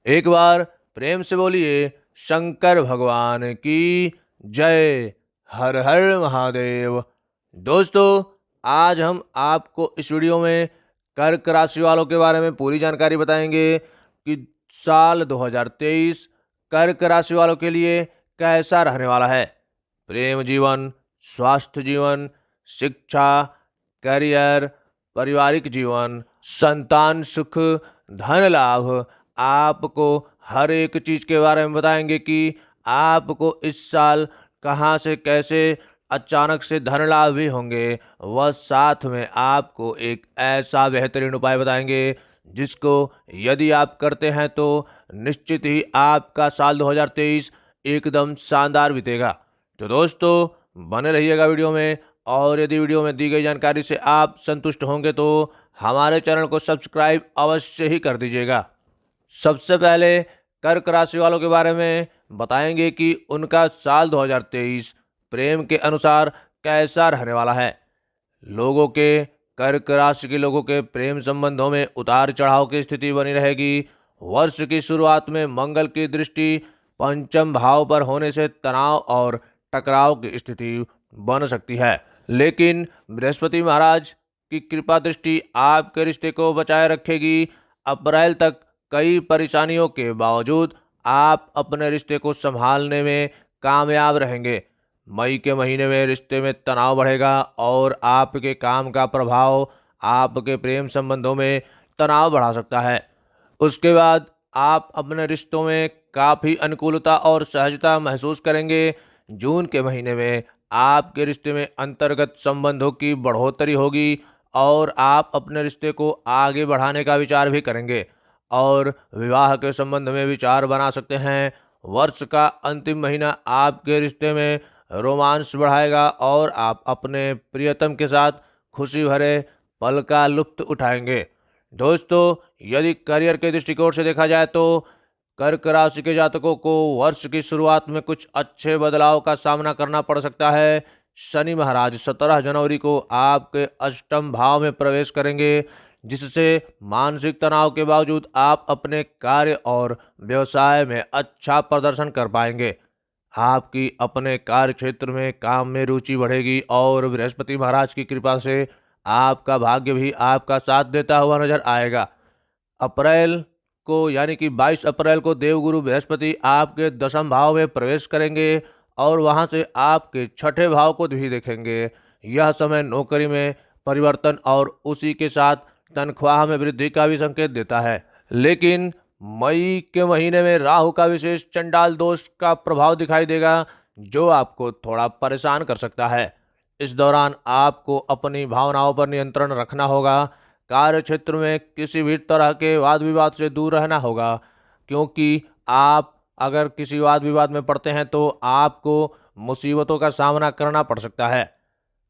एक बार प्रेम से बोलिए शंकर भगवान की जय। हर हर महादेव। दोस्तों, आज हम आपको इस वीडियो में कर्क राशि वालों के बारे में पूरी जानकारी बताएंगे कि साल 2023 कर्क राशि वालों के लिए कैसा रहने वाला है। प्रेम जीवन, स्वास्थ्य जीवन, शिक्षा, करियर, पारिवारिक जीवन, संतान सुख, धन लाभ, आपको हर एक चीज के बारे में बताएंगे कि आपको इस साल कहां से कैसे अचानक से धन लाभ भी होंगे। वह साथ में आपको एक ऐसा बेहतरीन उपाय बताएंगे जिसको यदि आप करते हैं तो निश्चित ही आपका साल 2023 एकदम शानदार बीतेगा। तो दोस्तों, बने रहिएगा वीडियो में, और यदि वीडियो में दी गई जानकारी से आप संतुष्ट होंगे तो हमारे चैनल को सब्सक्राइब अवश्य ही कर दीजिएगा। सबसे पहले कर्क राशि वालों के बारे में बताएंगे कि उनका साल 2023 प्रेम के अनुसार कैसा रहने वाला है। लोगों के कर्क राशि के लोगों के प्रेम संबंधों में उतार चढ़ाव की स्थिति बनी रहेगी। वर्ष की शुरुआत में मंगल की दृष्टि पंचम भाव पर होने से तनाव और टकराव की स्थिति बन सकती है, लेकिन बृहस्पति महाराज की कृपा दृष्टि आपके रिश्ते को बचाए रखेगी। अप्रैल तक कई परेशानियों के बावजूद आप अपने रिश्ते को संभालने में कामयाब रहेंगे। मई के महीने में रिश्ते में तनाव बढ़ेगा और आपके काम का प्रभाव आपके प्रेम संबंधों में तनाव बढ़ा सकता है। उसके बाद आप अपने रिश्तों में काफ़ी अनुकूलता और सहजता महसूस करेंगे। जून के महीने में आपके रिश्ते में अंतर्गत संबंधों की बढ़ोतरी होगी और आप अपने रिश्ते को आगे बढ़ाने का विचार भी करेंगे और विवाह के संबंध में विचार बना सकते हैं। वर्ष का अंतिम महीना आपके रिश्ते में रोमांस बढ़ाएगा और आप अपने प्रियतम के साथ खुशी भरे पल का लुत्फ उठाएंगे। दोस्तों, यदि करियर के दृष्टिकोण से देखा जाए तो कर्क राशि के जातकों को वर्ष की शुरुआत में कुछ अच्छे बदलाव का सामना करना पड़ सकता है। शनि महाराज 17 जनवरी को आपके अष्टम भाव में प्रवेश करेंगे, जिससे मानसिक तनाव के बावजूद आप अपने कार्य और व्यवसाय में अच्छा प्रदर्शन कर पाएंगे। आपकी अपने कार्य क्षेत्र में काम में रुचि बढ़ेगी और बृहस्पति महाराज की कृपा से आपका भाग्य भी आपका साथ देता हुआ नजर आएगा। अप्रैल को यानी कि 22 अप्रैल को देवगुरु बृहस्पति आपके दशम भाव में प्रवेश करेंगे और वहां से आपके छठे भाव को भी देखेंगे। यह समय नौकरी में परिवर्तन और उसी के साथ तनख्वाह में वृद्धि का भी संकेत देता है, लेकिन मई के महीने में राहु का विशेष चंडाल दोष का प्रभाव दिखाई देगा जो आपको थोड़ा परेशान कर सकता है। इस दौरान आपको अपनी भावनाओं पर नियंत्रण रखना होगा। कार्य क्षेत्र में किसी भी तरह के वाद विवाद से दूर रहना होगा, क्योंकि आप अगर किसी वाद विवाद में पड़ते हैं तो आपको मुसीबतों का सामना करना पड़ सकता है।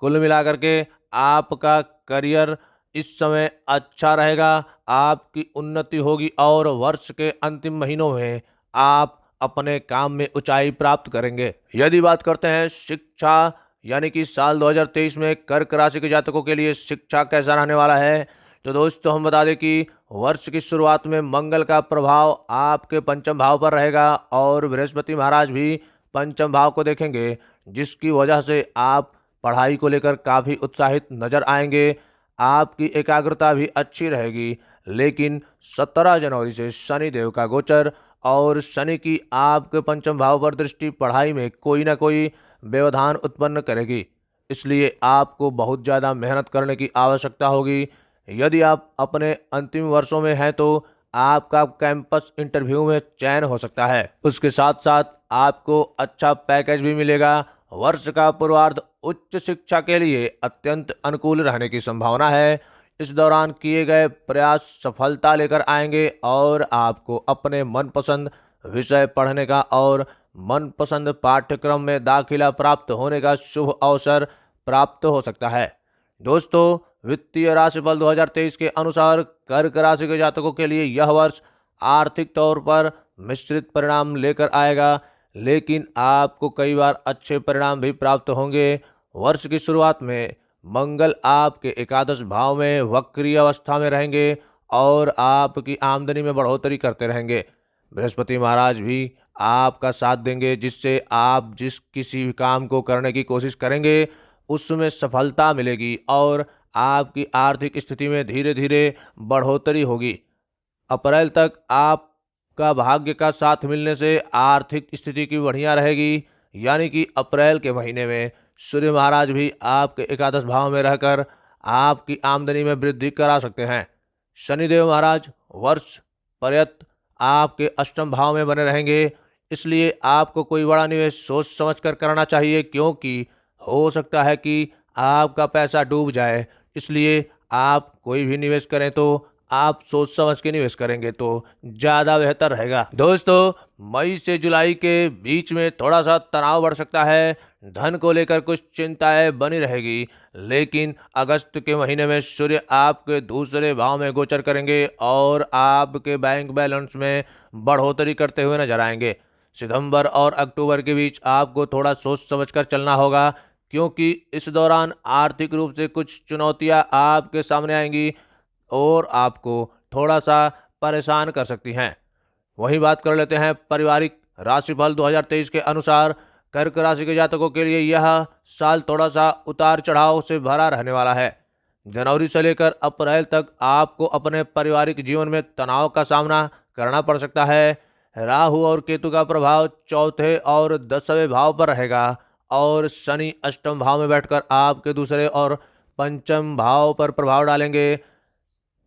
कुल मिलाकर के आपका करियर इस समय अच्छा रहेगा, आपकी उन्नति होगी और वर्ष के अंतिम महीनों में आप अपने काम में ऊंचाई प्राप्त करेंगे। यदि बात करते हैं शिक्षा यानी कि साल 2023 में कर्क राशि के जातकों के लिए शिक्षा कैसा रहने वाला है, तो दोस्तों हम बता दें कि वर्ष की शुरुआत में मंगल का प्रभाव आपके पंचम भाव पर रहेगा और बृहस्पति महाराज भी पंचम भाव को देखेंगे, जिसकी वजह से आप पढ़ाई को लेकर काफ़ी उत्साहित नजर आएंगे। आपकी एकाग्रता भी अच्छी रहेगी, लेकिन 17 जनवरी से शनि देव का गोचर और शनि की आपके पंचम भाव पर दृष्टि पढ़ाई में कोई ना कोई व्यवधान उत्पन्न करेगी, इसलिए आपको बहुत ज़्यादा मेहनत करने की आवश्यकता होगी। यदि आप अपने अंतिम वर्षों में हैं तो आपका कैंपस इंटरव्यू में चयन हो सकता है। उसके साथ साथ आपको अच्छा पैकेज भी मिलेगा। वर्ष का पूर्वार्ध उच्च शिक्षा के लिए अत्यंत अनुकूल रहने की संभावना है। इस दौरान किए गए प्रयास सफलता लेकर आएंगे और आपको अपने मनपसंद विषय पढ़ने का और मनपसंद पाठ्यक्रम में दाखिला प्राप्त होने का शुभ अवसर प्राप्त हो सकता है। दोस्तों, वित्तीय राशिफल 2023 के अनुसार कर्क राशि के जातकों के लिए यह वर्ष आर्थिक तौर पर मिश्रित परिणाम लेकर आएगा, लेकिन आपको कई बार अच्छे परिणाम भी प्राप्त होंगे। वर्ष की शुरुआत में मंगल आपके एकादश भाव में वक्री अवस्था में रहेंगे और आपकी आमदनी में बढ़ोतरी करते रहेंगे। बृहस्पति महाराज भी आपका साथ देंगे, जिससे आप जिस किसी भी काम को करने की कोशिश करेंगे उसमें सफलता मिलेगी और आपकी आर्थिक स्थिति में धीरे धीरे बढ़ोतरी होगी। अप्रैल तक आपका भाग्य का साथ मिलने से आर्थिक स्थिति की बढ़िया रहेगी, यानी कि अप्रैल के महीने में सूर्य महाराज भी आपके एकादश भाव में रहकर आपकी आमदनी में वृद्धि करा सकते हैं। शनिदेव महाराज वर्ष पर्यंत आपके अष्टम भाव में बने रहेंगे, इसलिए आपको कोई बड़ा निवेश सोच समझ कर करना चाहिए, क्योंकि हो सकता है कि आपका पैसा डूब जाए। इसलिए आप कोई भी निवेश करें तो आप सोच समझ के निवेश करेंगे तो ज़्यादा बेहतर रहेगा। दोस्तों, मई से जुलाई के बीच में थोड़ा सा तनाव बढ़ सकता है, धन को लेकर कुछ चिंताएं बनी रहेगी, लेकिन अगस्त के महीने में सूर्य आपके दूसरे भाव में गोचर करेंगे और आपके बैंक बैलेंस में बढ़ोतरी करते हुए नजर आएंगे। सितंबर और अक्टूबर के बीच आपको थोड़ा सोच समझ कर चलना होगा, क्योंकि इस दौरान आर्थिक रूप से कुछ चुनौतियां आपके सामने आएंगी और आपको थोड़ा सा परेशान कर सकती हैं। वहीं बात कर लेते हैं पारिवारिक राशिफल 2023 के अनुसार। कर्क राशि के जातकों के लिए यह साल थोड़ा सा उतार चढ़ाव से भरा रहने वाला है। जनवरी से लेकर अप्रैल तक आपको अपने पारिवारिक जीवन में तनाव का सामना करना पड़ सकता है। राहु और केतु का प्रभाव चौथे और 10वें भाव पर रहेगा और शनि अष्टम भाव में बैठकर आपके दूसरे और पंचम भाव पर प्रभाव डालेंगे।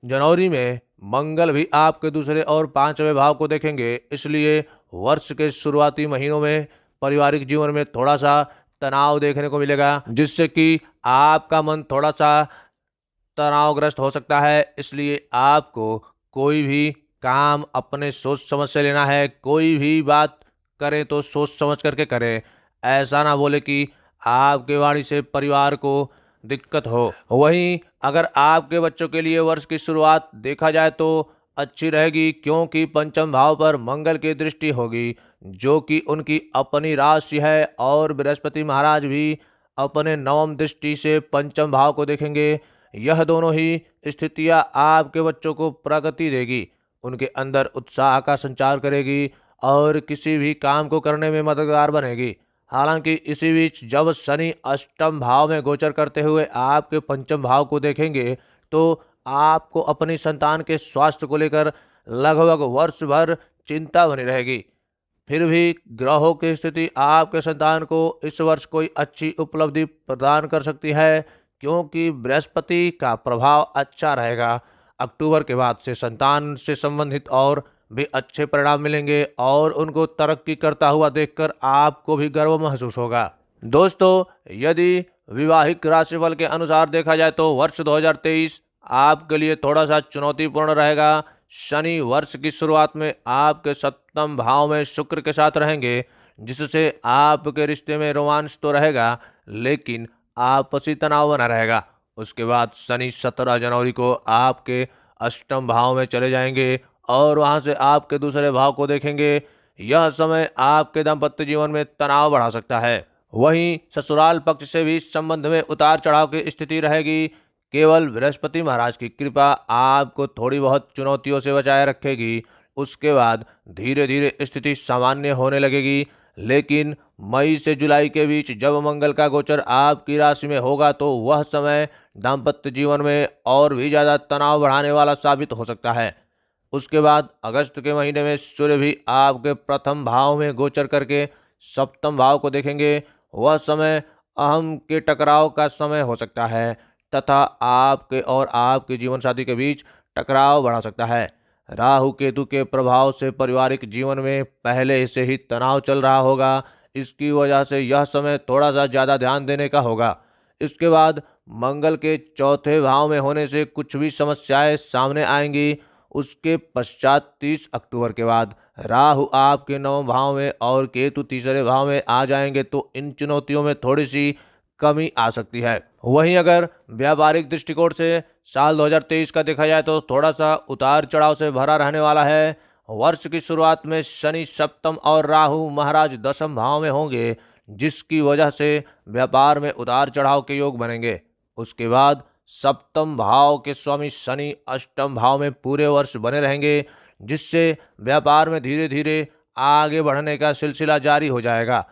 जनवरी में मंगल भी आपके दूसरे और पांचवें भाव को देखेंगे, इसलिए वर्ष के शुरुआती महीनों में पारिवारिक जीवन में थोड़ा सा तनाव देखने को मिलेगा, जिससे कि आपका मन थोड़ा सा तनावग्रस्त हो सकता है। इसलिए आपको कोई भी काम अपने सोच समझ से लेना है। कोई भी बात करें तो सोच समझ करके करें। ऐसा ना बोले कि आपके वाणी से परिवार को दिक्कत हो। वहीं अगर आपके बच्चों के लिए वर्ष की शुरुआत देखा जाए तो अच्छी रहेगी, क्योंकि पंचम भाव पर मंगल की दृष्टि होगी, जो कि उनकी अपनी राशि है, और बृहस्पति महाराज भी अपने नवम दृष्टि से पंचम भाव को देखेंगे। यह दोनों ही स्थितियां आपके बच्चों को प्रगति देगी, उनके अंदर उत्साह का संचार करेगी और किसी भी काम को करने में मददगार बनेगी। हालांकि इसी बीच जब शनि अष्टम भाव में गोचर करते हुए आपके पंचम भाव को देखेंगे तो आपको अपनी संतान के स्वास्थ्य को लेकर लगभग वर्ष भर चिंता बनी रहेगी। फिर भी ग्रहों की स्थिति आपके संतान को इस वर्ष कोई अच्छी उपलब्धि प्रदान कर सकती है, क्योंकि बृहस्पति का प्रभाव अच्छा रहेगा। अक्टूबर के बाद से संतान से संबंधित और भी अच्छे परिणाम मिलेंगे और उनको तरक्की करता हुआ देखकर आपको भी गर्व महसूस होगा। दोस्तों, यदि विवाहिक राशिफल के अनुसार देखा जाए तो वर्ष 2023 आपके लिए थोड़ा सा चुनौतीपूर्ण रहेगा। शनि वर्ष की शुरुआत में आपके सप्तम भाव में शुक्र के साथ रहेंगे, जिससे आपके रिश्ते में रोमांच तो रहेगा, लेकिन आपसी तनाव बना रहेगा। उसके बाद शनि 17 जनवरी को आपके अष्टम भाव में चले जाएंगे और वहां से आपके दूसरे भाव को देखेंगे। यह समय आपके दाम्पत्य जीवन में तनाव बढ़ा सकता है। वहीं ससुराल पक्ष से भी संबंध में उतार चढ़ाव की स्थिति रहेगी। केवल बृहस्पति महाराज की कृपा आपको थोड़ी बहुत चुनौतियों से बचाए रखेगी। उसके बाद धीरे धीरे स्थिति सामान्य होने लगेगी, लेकिन मई से जुलाई के बीच जब मंगल का गोचर आपकी राशि में होगा तो वह समय दाम्पत्य जीवन में और भी ज़्यादा तनाव बढ़ाने वाला साबित हो सकता है। उसके बाद अगस्त के महीने में सूर्य भी आपके प्रथम भाव में गोचर करके सप्तम भाव को देखेंगे। वह समय अहम के टकराव का समय हो सकता है तथा आपके और आपके जीवन साथी के बीच टकराव बढ़ा सकता है। राहु केतु के प्रभाव से पारिवारिक जीवन में पहले से ही तनाव चल रहा होगा। इसकी वजह से यह समय थोड़ा सा ज़्यादा ध्यान देने का होगा। इसके बाद मंगल के चौथे भाव में होने से कुछ भी समस्याएं सामने आएंगी। उसके पश्चात 30 अक्टूबर के बाद राहु आपके नवम भाव में और केतु तीसरे भाव में आ जाएंगे, तो इन चुनौतियों में थोड़ी सी कमी आ सकती है। वहीं अगर व्यापारिक दृष्टिकोण से साल 2023 का देखा जाए तो थोड़ा सा उतार चढ़ाव से भरा रहने वाला है। वर्ष की शुरुआत में शनि सप्तम और राहु महाराज दसम भाव में होंगे, जिसकी वजह से व्यापार में उतार चढ़ाव के योग बनेंगे। उसके बाद सप्तम भाव के स्वामी शनि अष्टम भाव में पूरे वर्ष बने रहेंगे, जिससे व्यापार में धीरे धीरे आगे बढ़ने का सिलसिला जारी हो जाएगा।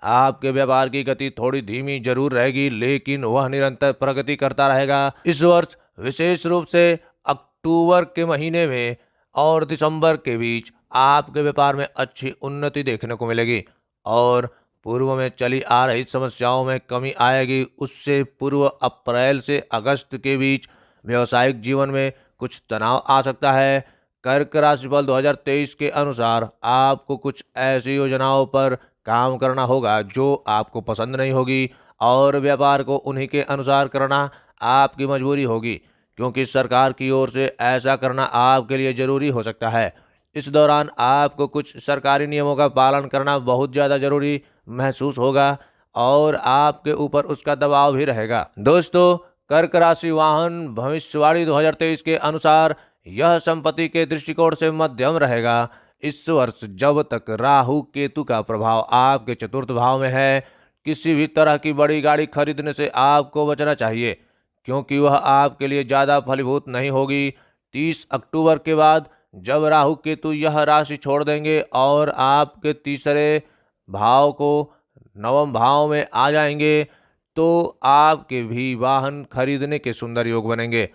आपके व्यापार की गति थोड़ी धीमी जरूर रहेगी, लेकिन वह निरंतर प्रगति करता रहेगा। इस वर्ष विशेष रूप से अक्टूबर के महीने में और दिसंबर के बीच आपके व्यापार में अच्छी उन्नति देखने को मिलेगी और पूर्व में चली आ रही समस्याओं में कमी आएगी। उससे पूर्व अप्रैल से अगस्त के बीच व्यवसायिक जीवन में कुछ तनाव आ सकता है। कर्क राशिफल 2023 के अनुसार आपको कुछ ऐसी योजनाओं पर काम करना होगा जो आपको पसंद नहीं होगी और व्यापार को उन्हीं के अनुसार करना आपकी मजबूरी होगी, क्योंकि सरकार की ओर से ऐसा करना आपके लिए जरूरी हो सकता है। इस दौरान आपको कुछ सरकारी नियमों का पालन करना बहुत ज़्यादा जरूरी महसूस होगा और आपके ऊपर उसका दबाव भी रहेगा। दोस्तों, कर्क राशि वाहन भविष्यवाणी 2023 के अनुसार यह संपत्ति के दृष्टिकोण से मध्यम रहेगा। इस वर्ष जब तक राहु केतु का प्रभाव आपके चतुर्थ भाव में है, किसी भी तरह की बड़ी गाड़ी खरीदने से आपको बचना चाहिए, क्योंकि वह आपके लिए ज़्यादा फलीभूत नहीं होगी। 30 अक्टूबर के बाद जब राहु केतु यह राशि छोड़ देंगे और आपके तीसरे भाव को नवम भाव में आ जाएंगे, तो आपके भी वाहन खरीदने के सुंदर योग बनेंगे।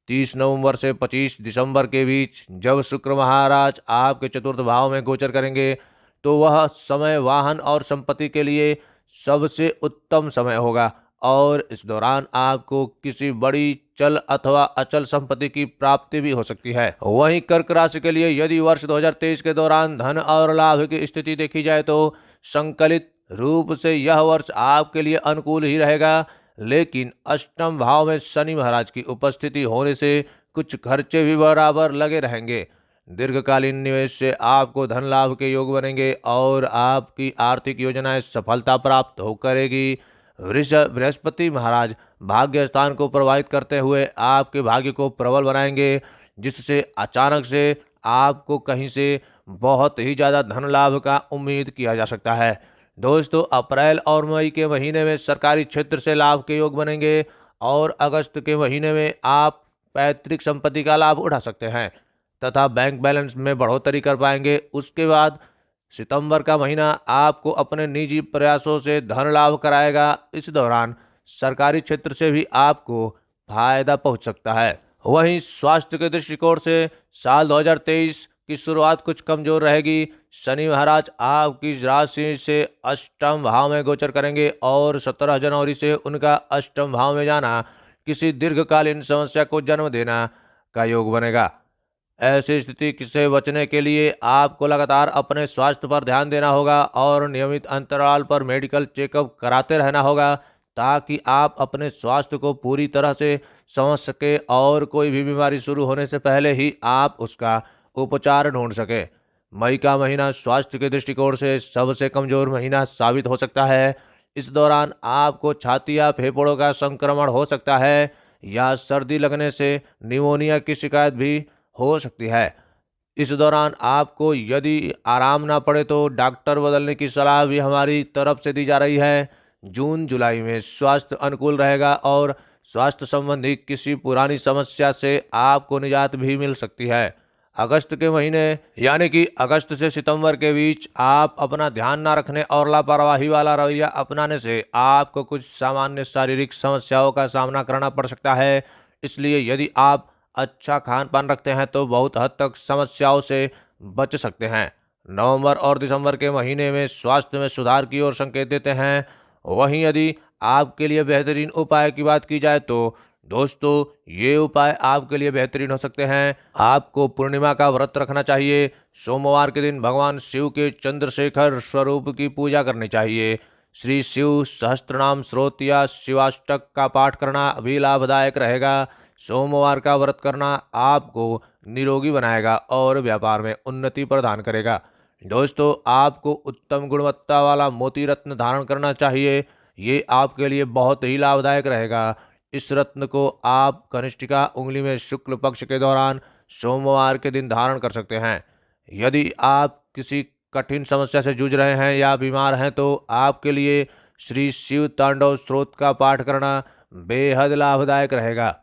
30 नवंबर से 25 दिसंबर के बीच जब शुक्र महाराज आपके चतुर्थ भाव में गोचर करेंगे, तो वह समय वाहन और संपत्ति के लिए सबसे उत्तम समय होगा और इस दौरान आपको किसी बड़ी चल अथवा अचल संपत्ति की प्राप्ति भी हो सकती है। वहीं कर्क राशि के लिए यदि वर्ष 2023 के दौरान धन और लाभ की स्थिति देखी जाए तो संकलित रूप से यह वर्ष आपके लिए अनुकूल ही रहेगा, लेकिन अष्टम भाव में शनि महाराज की उपस्थिति होने से कुछ खर्चे भी बराबर लगे रहेंगे। दीर्घकालीन निवेश से आपको धन लाभ के योग बनेंगे और आपकी आर्थिक योजनाएं सफलता प्राप्त हो करेगी। बृहस्पति महाराज भाग्य स्थान को प्रभावित करते हुए आपके भाग्य को प्रबल बनाएंगे, जिससे अचानक से आपको कहीं से बहुत ही ज़्यादा धन लाभ का उम्मीद किया जा सकता है। दोस्तों, अप्रैल और मई के महीने में सरकारी क्षेत्र से लाभ के योग बनेंगे और अगस्त के महीने में आप पैतृक संपत्ति का लाभ उठा सकते हैं तथा बैंक बैलेंस में बढ़ोतरी कर पाएंगे। उसके बाद सितंबर का महीना आपको अपने निजी प्रयासों से धन लाभ कराएगा। इस दौरान सरकारी क्षेत्र से भी आपको फायदा पहुंच सकता है। वहीं स्वास्थ्य के दृष्टिकोण से साल 2023 की शुरुआत कुछ कमजोर रहेगी। शनि महाराज आपकी राशि से अष्टम भाव में गोचर करेंगे और 17 जनवरी से उनका अष्टम भाव में जाना किसी दीर्घकालीन समस्या को जन्म देना का योग बनेगा। ऐसी स्थिति से बचने के लिए आपको लगातार अपने स्वास्थ्य पर ध्यान देना होगा और नियमित अंतराल पर मेडिकल चेकअप कराते रहना होगा, ताकि आप अपने स्वास्थ्य को पूरी तरह से समझ सके और कोई भी बीमारी शुरू होने से पहले ही आप उसका उपचार ढूंढ सके। मई का महीना स्वास्थ्य के दृष्टिकोण से सबसे कमजोर महीना साबित हो सकता है। इस दौरान आपको छाती या फेफड़ों का संक्रमण हो सकता है या सर्दी लगने से निमोनिया की शिकायत भी हो सकती है। इस दौरान आपको यदि आराम ना पड़े तो डॉक्टर बदलने की सलाह भी हमारी तरफ से दी जा रही है। जून जुलाई में स्वास्थ्य अनुकूल रहेगा और स्वास्थ्य संबंधी किसी पुरानी समस्या से आपको निजात भी मिल सकती है। अगस्त के महीने यानी कि अगस्त से सितंबर के बीच आप अपना ध्यान ना रखने और लापरवाही वाला रवैया अपनाने से आपको कुछ सामान्य शारीरिक समस्याओं का सामना करना पड़ सकता है। इसलिए यदि आप अच्छा खान पान रखते हैं तो बहुत हद तक समस्याओं से बच सकते हैं। नवंबर और दिसंबर के महीने में स्वास्थ्य में सुधार की ओर संकेत देते हैं। वहीं यदि आपके लिए बेहतरीन उपाय की बात की जाए तो दोस्तों, ये उपाय आपके लिए बेहतरीन हो सकते हैं। आपको पूर्णिमा का व्रत रखना चाहिए। सोमवार के दिन भगवान शिव के चंद्रशेखर स्वरूप की पूजा करनी चाहिए। श्री शिव सहस्त्रनाम स्रोत या शिवाष्टक का पाठ करना भी लाभदायक रहेगा। सोमवार का व्रत करना आपको निरोगी बनाएगा और व्यापार में उन्नति प्रदान करेगा। दोस्तों, आपको उत्तम गुणवत्ता वाला मोती रत्न धारण करना चाहिए। ये आपके लिए बहुत ही लाभदायक रहेगा। इस रत्न को आप कनिष्ठिका उंगली में शुक्ल पक्ष के दौरान सोमवार के दिन धारण कर सकते हैं। यदि आप किसी कठिन समस्या से जूझ रहे हैं या बीमार हैं तो आपके लिए श्री शिव तांडव स्त्रोत का पाठ करना बेहद लाभदायक रहेगा।